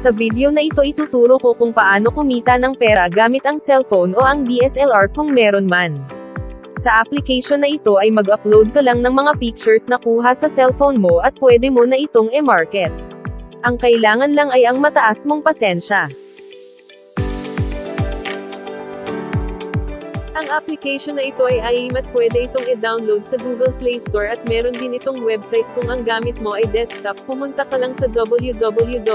Sa video na ito ituturo ko kung paano kumita ng pera gamit ang cellphone o ang DSLR kung meron man. Sa application na ito ay mag-upload ka lang ng mga pictures na kuha sa cellphone mo at pwede mo na itong e-market. Ang kailangan lang ay ang mataas mong pasensya. Ang application na ito ay AIM at pwede itong i-download sa Google Play Store at meron din itong website kung ang gamit mo ay desktop. Pumunta ka lang sa www.aim.com,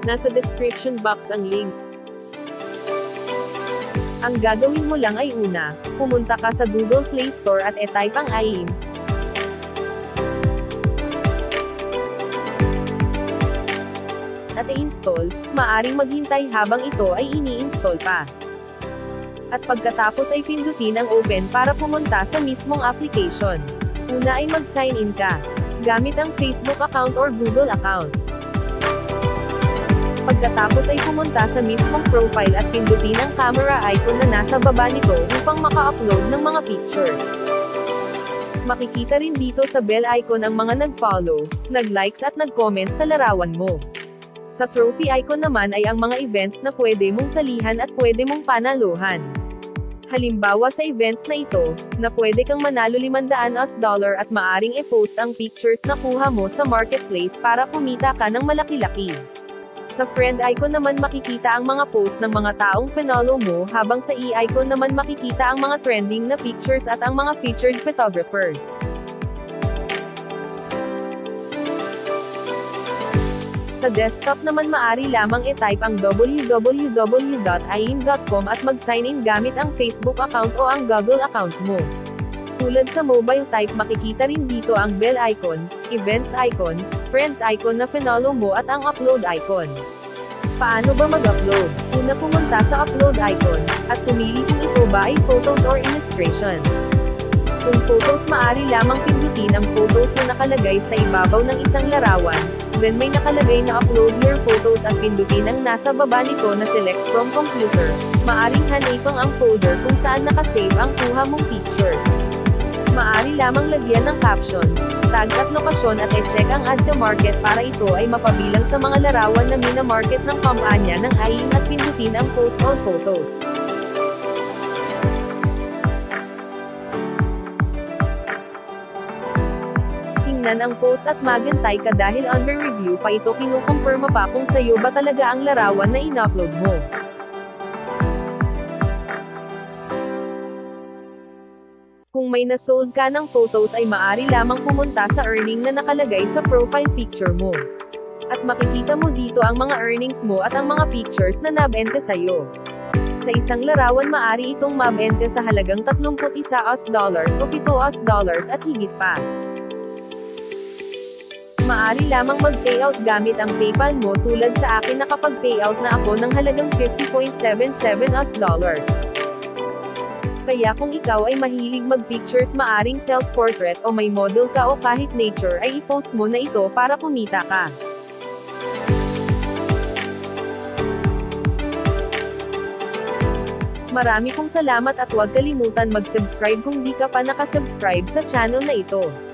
nasa description box ang link. Ang gagawin mo lang ay una, pumunta ka sa Google Play Store at e-type ang AIM. At i-install, maaring maghintay habang ito ay ini-install pa. At pagkatapos ay pindutin ang open para pumunta sa mismong application. Una ay mag-sign in ka, gamit ang Facebook account or Google account. Pagkatapos ay pumunta sa mismong profile at pindutin ang camera icon na nasa baba nito upang maka-upload ng mga pictures. Makikita rin dito sa bell icon ang mga nag-follow, nag-likes at nag-comment sa larawan mo. Sa trophy icon naman ay ang mga events na pwede mong salihan at pwede mong panaluhan. Halimbawa sa events na ito, na pwede kang manalo $500 at maaring i-post ang pictures na kuha mo sa marketplace para kumita ka ng malaki-laki. Sa friend icon naman makikita ang mga post ng mga taong finollow mo habang sa i-icon naman makikita ang mga trending na pictures at ang mga featured photographers. Sa desktop naman maari lamang i-type ang www.aim.com at mag-sign in gamit ang Facebook account o ang Google account mo. Tulad sa mobile type makikita rin dito ang bell icon, events icon, friends icon na finollow mo at ang upload icon. Paano ba mag-upload? Una pumunta sa upload icon, at pumili kung ito ba ay photos or illustrations. Kung photos maari lamang pindutin ang photos na nakalagay sa ibabaw ng isang larawan, then may nakalagay na upload your photos at pindutin ang nasa baba nito na select from computer. Maaring hanapin ang folder kung saan nakasave ang kuha mong pictures. Maari lamang lagyan ng captions, tag at lokasyon at i-check ang add to market para ito ay mapabilang sa mga larawan na mina-market ng kampanya ng AIM at pindutin ang post all photos. Tingnan ang post at maghintay ka dahil under review pa ito kinukumpirma pa kung sayo ba talaga ang larawan na in-upload mo. Kung may nasold ka ng photos ay maari lamang pumunta sa earning na nakalagay sa profile picture mo. At makikita mo dito ang mga earnings mo at ang mga pictures na nabenta sayo. Sa isang larawan maari itong mabenta sa halagang $31 o $7 at higit pa. Maari lamang mag-payout gamit ang PayPal mo tulad sa akin nakapag-payout na ako ng halagang $50.77. Kaya kung ikaw ay mahilig mag-pictures maaring self-portrait o may model ka o kahit nature ay i-post mo na ito para kumita ka. Marami pong salamat at huwag kalimutan mag-subscribe kung di ka pa nakasubscribe sa channel na ito.